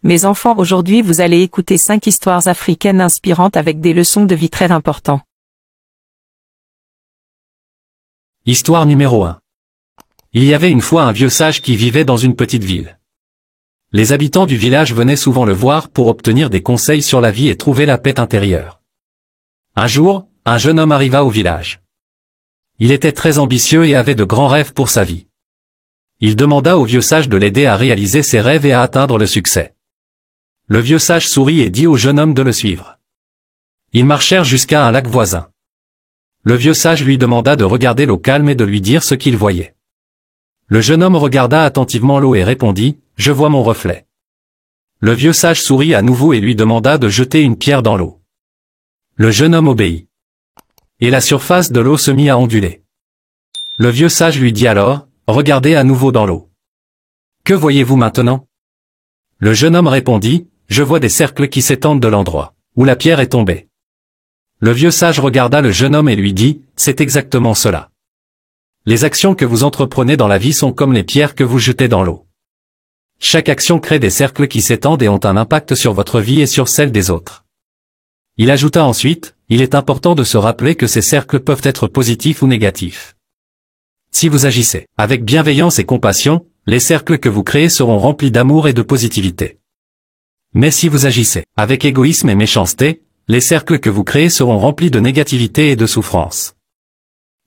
Mes enfants, aujourd'hui vous allez écouter 5 histoires africaines inspirantes avec des leçons de vie très importantes. Histoire numéro 1. Il y avait une fois un vieux sage qui vivait dans une petite ville. Les habitants du village venaient souvent le voir pour obtenir des conseils sur la vie et trouver la paix intérieure. Un jour, un jeune homme arriva au village. Il était très ambitieux et avait de grands rêves pour sa vie. Il demanda au vieux sage de l'aider à réaliser ses rêves et à atteindre le succès. Le vieux sage sourit et dit au jeune homme de le suivre. Ils marchèrent jusqu'à un lac voisin. Le vieux sage lui demanda de regarder l'eau calme et de lui dire ce qu'il voyait. Le jeune homme regarda attentivement l'eau et répondit, « Je vois mon reflet. » Le vieux sage sourit à nouveau et lui demanda de jeter une pierre dans l'eau. Le jeune homme obéit. Et la surface de l'eau se mit à onduler. Le vieux sage lui dit alors, « Regardez à nouveau dans l'eau. Que voyez-vous maintenant ?» Le jeune homme répondit, « Je vois des cercles qui s'étendent de l'endroit où la pierre est tombée. » Le vieux sage regarda le jeune homme et lui dit, « C'est exactement cela. Les actions que vous entreprenez dans la vie sont comme les pierres que vous jetez dans l'eau. Chaque action crée des cercles qui s'étendent et ont un impact sur votre vie et sur celle des autres. » Il ajouta ensuite, « Il est important de se rappeler que ces cercles peuvent être positifs ou négatifs. Si vous agissez avec bienveillance et compassion, les cercles que vous créez seront remplis d'amour et de positivité. Mais si vous agissez avec égoïsme et méchanceté, les cercles que vous créez seront remplis de négativité et de souffrance. »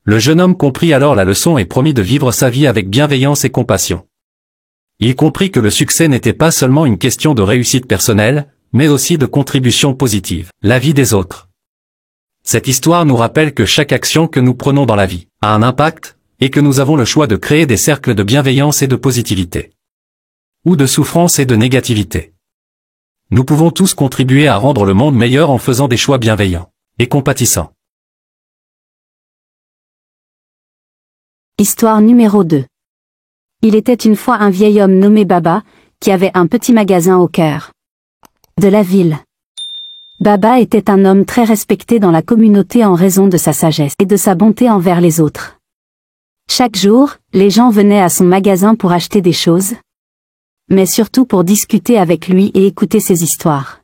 Le jeune homme comprit alors la leçon et promit de vivre sa vie avec bienveillance et compassion. Il comprit que le succès n'était pas seulement une question de réussite personnelle, mais aussi de contribution positive, la vie des autres. Cette histoire nous rappelle que chaque action que nous prenons dans la vie a un impact, et que nous avons le choix de créer des cercles de bienveillance et de positivité. Ou de souffrance et de négativité. Nous pouvons tous contribuer à rendre le monde meilleur en faisant des choix bienveillants et compatissants. Histoire numéro 2. Il était une fois un vieil homme nommé Baba, qui avait un petit magasin au cœur de la ville. Baba était un homme très respecté dans la communauté en raison de sa sagesse et de sa bonté envers les autres. Chaque jour, les gens venaient à son magasin pour acheter des choses, mais surtout pour discuter avec lui et écouter ses histoires.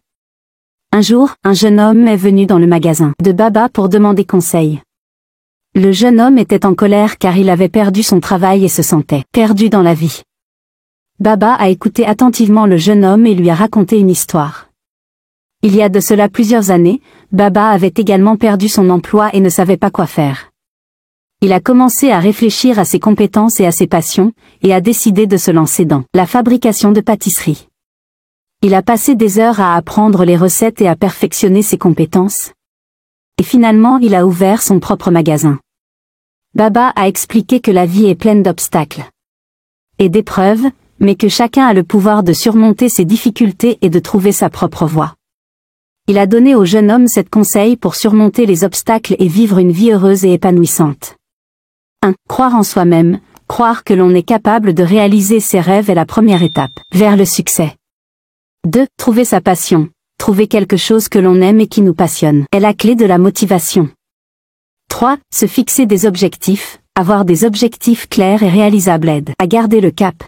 Un jour, un jeune homme est venu dans le magasin de Baba pour demander conseil. Le jeune homme était en colère car il avait perdu son travail et se sentait perdu dans la vie. Baba a écouté attentivement le jeune homme et lui a raconté une histoire. Il y a de cela plusieurs années, Baba avait également perdu son emploi et ne savait pas quoi faire. Il a commencé à réfléchir à ses compétences et à ses passions, et a décidé de se lancer dans la fabrication de pâtisseries. Il a passé des heures à apprendre les recettes et à perfectionner ses compétences. Et finalement il a ouvert son propre magasin. Baba a expliqué que la vie est pleine d'obstacles et d'épreuves, mais que chacun a le pouvoir de surmonter ses difficultés et de trouver sa propre voie. Il a donné au jeune homme sept conseils pour surmonter les obstacles et vivre une vie heureuse et épanouissante. 1. Croire en soi-même. Croire que l'on est capable de réaliser ses rêves est la première étape vers le succès. 2. Trouver sa passion. Trouver quelque chose que l'on aime et qui nous passionne est la clé de la motivation. 3. Se fixer des objectifs. Avoir des objectifs clairs et réalisables aide à garder le cap.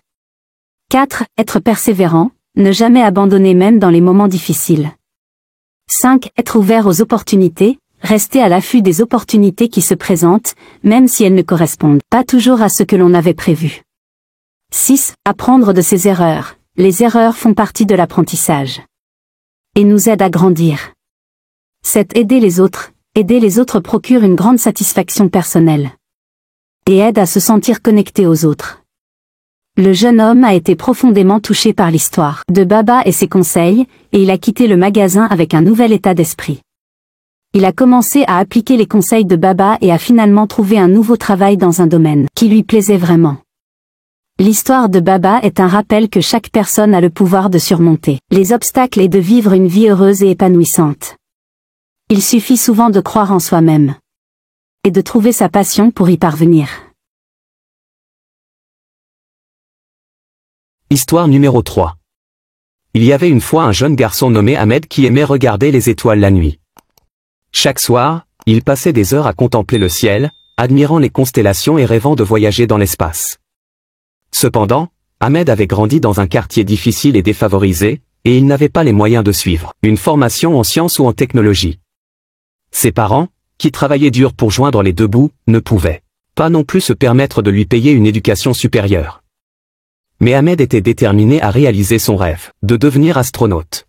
4. Être persévérant. Ne jamais abandonner même dans les moments difficiles. 5. Être ouvert aux opportunités. Rester à l'affût des opportunités qui se présentent, même si elles ne correspondent pas toujours à ce que l'on avait prévu. 6. Apprendre de ses erreurs. Les erreurs font partie de l'apprentissage et nous aident à grandir. 7. Aider les autres. Aider les autres procure une grande satisfaction personnelle et aide à se sentir connecté aux autres. Le jeune homme a été profondément touché par l'histoire de Baba et ses conseils, et il a quitté le magasin avec un nouvel état d'esprit. Il a commencé à appliquer les conseils de Baba et a finalement trouvé un nouveau travail dans un domaine qui lui plaisait vraiment. L'histoire de Baba est un rappel que chaque personne a le pouvoir de surmonter les obstacles et de vivre une vie heureuse et épanouissante. Il suffit souvent de croire en soi-même et de trouver sa passion pour y parvenir. Histoire numéro 3. Il y avait une fois un jeune garçon nommé Ahmed qui aimait regarder les étoiles la nuit. Chaque soir, il passait des heures à contempler le ciel, admirant les constellations et rêvant de voyager dans l'espace. Cependant, Ahmed avait grandi dans un quartier difficile et défavorisé, et il n'avait pas les moyens de suivre une formation en sciences ou en technologie. Ses parents, qui travaillaient dur pour joindre les deux bouts, ne pouvaient pas non plus se permettre de lui payer une éducation supérieure. Mais Ahmed était déterminé à réaliser son rêve, de devenir astronaute.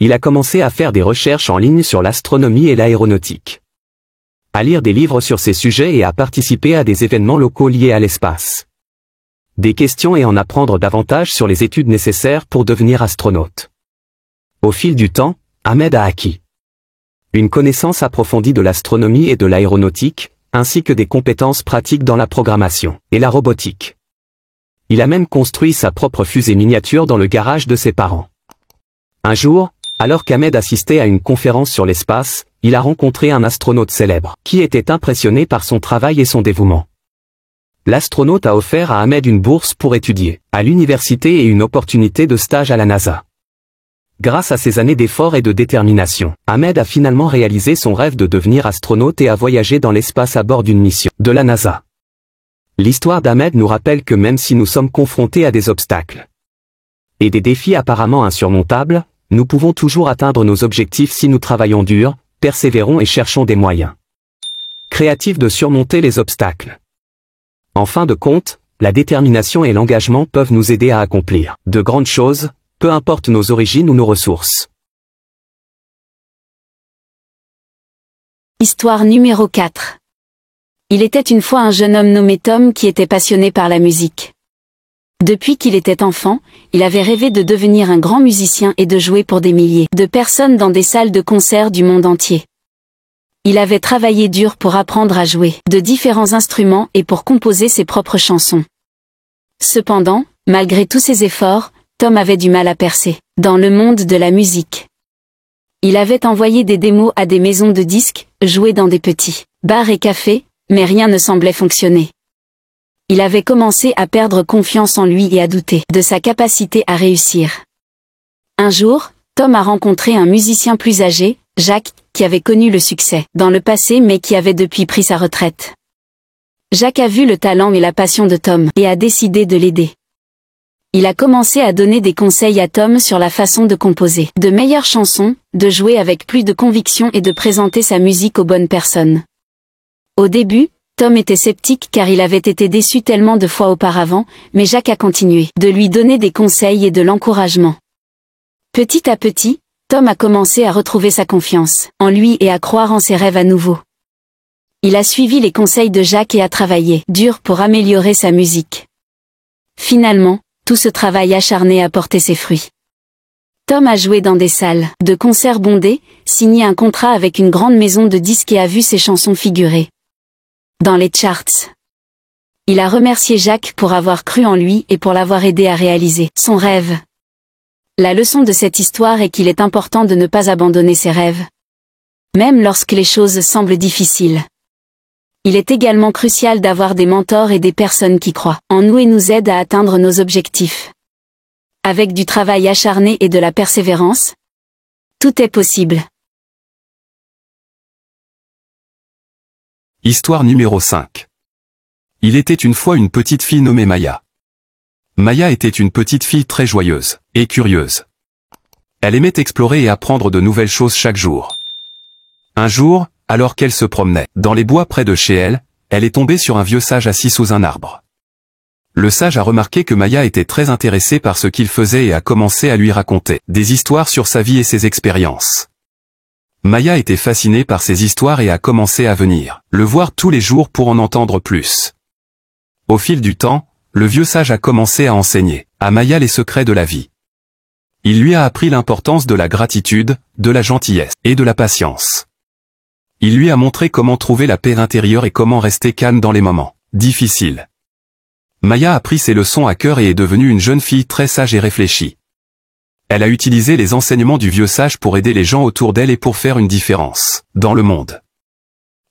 Il a commencé à faire des recherches en ligne sur l'astronomie et l'aéronautique, à lire des livres sur ces sujets et à participer à des événements locaux liés à l'espace. Des questions et en apprendre davantage sur les études nécessaires pour devenir astronaute. Au fil du temps, Ahmed a acquis une connaissance approfondie de l'astronomie et de l'aéronautique, ainsi que des compétences pratiques dans la programmation et la robotique. Il a même construit sa propre fusée miniature dans le garage de ses parents. Un jour, alors qu'Ahmed assistait à une conférence sur l'espace, il a rencontré un astronaute célèbre, qui était impressionné par son travail et son dévouement. L'astronaute a offert à Ahmed une bourse pour étudier à l'université et une opportunité de stage à la NASA. Grâce à ses années d'efforts et de détermination, Ahmed a finalement réalisé son rêve de devenir astronaute et a voyagé dans l'espace à bord d'une mission de la NASA. L'histoire d'Ahmed nous rappelle que même si nous sommes confrontés à des obstacles et des défis apparemment insurmontables, nous pouvons toujours atteindre nos objectifs si nous travaillons dur, persévérons et cherchons des moyens créatifs de surmonter les obstacles. En fin de compte, la détermination et l'engagement peuvent nous aider à accomplir de grandes choses, peu importe nos origines ou nos ressources. Histoire numéro 4. Il était une fois un jeune homme nommé Tom qui était passionné par la musique. Depuis qu'il était enfant, il avait rêvé de devenir un grand musicien et de jouer pour des milliers de personnes dans des salles de concert du monde entier. Il avait travaillé dur pour apprendre à jouer de différents instruments et pour composer ses propres chansons. Cependant, malgré tous ses efforts, Tom avait du mal à percer dans le monde de la musique. Il avait envoyé des démos à des maisons de disques, joué dans des petits bars et cafés, mais rien ne semblait fonctionner. Il avait commencé à perdre confiance en lui et à douter de sa capacité à réussir. Un jour, Tom a rencontré un musicien plus âgé, Jacques, qui avait connu le succès dans le passé mais qui avait depuis pris sa retraite. Jacques a vu le talent et la passion de Tom et a décidé de l'aider. Il a commencé à donner des conseils à Tom sur la façon de composer de meilleures chansons, de jouer avec plus de conviction et de présenter sa musique aux bonnes personnes. Au début, Tom était sceptique car il avait été déçu tellement de fois auparavant, mais Jacques a continué de lui donner des conseils et de l'encouragement. Petit à petit, Tom a commencé à retrouver sa confiance en lui et à croire en ses rêves à nouveau. Il a suivi les conseils de Jacques et a travaillé dur pour améliorer sa musique. Finalement, tout ce travail acharné a porté ses fruits. Tom a joué dans des salles de concert bondées, signé un contrat avec une grande maison de disques et a vu ses chansons figurer dans les charts. Il a remercié Jacques pour avoir cru en lui et pour l'avoir aidé à réaliser son rêve. La leçon de cette histoire est qu'il est important de ne pas abandonner ses rêves, même lorsque les choses semblent difficiles. Il est également crucial d'avoir des mentors et des personnes qui croient en nous et nous aident à atteindre nos objectifs. Avec du travail acharné et de la persévérance, tout est possible. Histoire numéro 5. Il était une fois une petite fille nommée Maya. Maya était une petite fille très joyeuse et curieuse. Elle aimait explorer et apprendre de nouvelles choses chaque jour. Un jour, alors qu'elle se promenait dans les bois près de chez elle, elle est tombée sur un vieux sage assis sous un arbre. Le sage a remarqué que Maya était très intéressée par ce qu'il faisait et a commencé à lui raconter des histoires sur sa vie et ses expériences. Maya était fascinée par ces histoires et a commencé à venir le voir tous les jours pour en entendre plus. Au fil du temps, le vieux sage a commencé à enseigner à Maya les secrets de la vie. Il lui a appris l'importance de la gratitude, de la gentillesse et de la patience. Il lui a montré comment trouver la paix intérieure et comment rester calme dans les moments difficiles. Maya a pris ses leçons à cœur et est devenue une jeune fille très sage et réfléchie. Elle a utilisé les enseignements du vieux sage pour aider les gens autour d'elle et pour faire une différence dans le monde.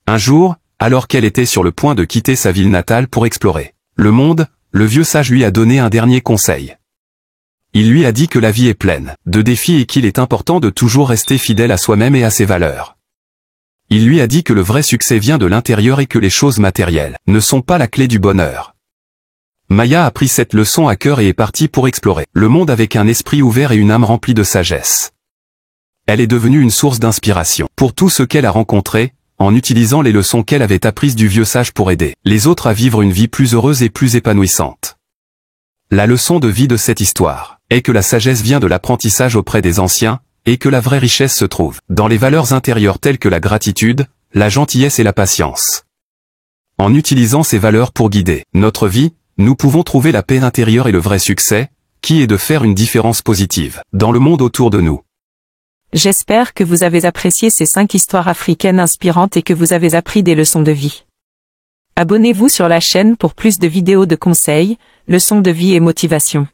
Un jour, alors qu'elle était sur le point de quitter sa ville natale pour explorer le monde, le vieux sage lui a donné un dernier conseil. Il lui a dit que la vie est pleine de défis et qu'il est important de toujours rester fidèle à soi-même et à ses valeurs. Il lui a dit que le vrai succès vient de l'intérieur et que les choses matérielles ne sont pas la clé du bonheur. Maya a pris cette leçon à cœur et est partie pour explorer le monde avec un esprit ouvert et une âme remplie de sagesse. Elle est devenue une source d'inspiration pour tous ceux qu'elle a rencontrés, en utilisant les leçons qu'elle avait apprises du vieux sage pour aider les autres à vivre une vie plus heureuse et plus épanouissante. La leçon de vie de cette histoire est que la sagesse vient de l'apprentissage auprès des anciens, et que la vraie richesse se trouve dans les valeurs intérieures telles que la gratitude, la gentillesse et la patience. En utilisant ces valeurs pour guider notre vie, nous pouvons trouver la paix intérieure et le vrai succès, qui est de faire une différence positive dans le monde autour de nous. J'espère que vous avez apprécié ces 5 histoires africaines inspirantes et que vous avez appris des leçons de vie. Abonnez-vous sur la chaîne pour plus de vidéos de conseils, leçons de vie et motivation.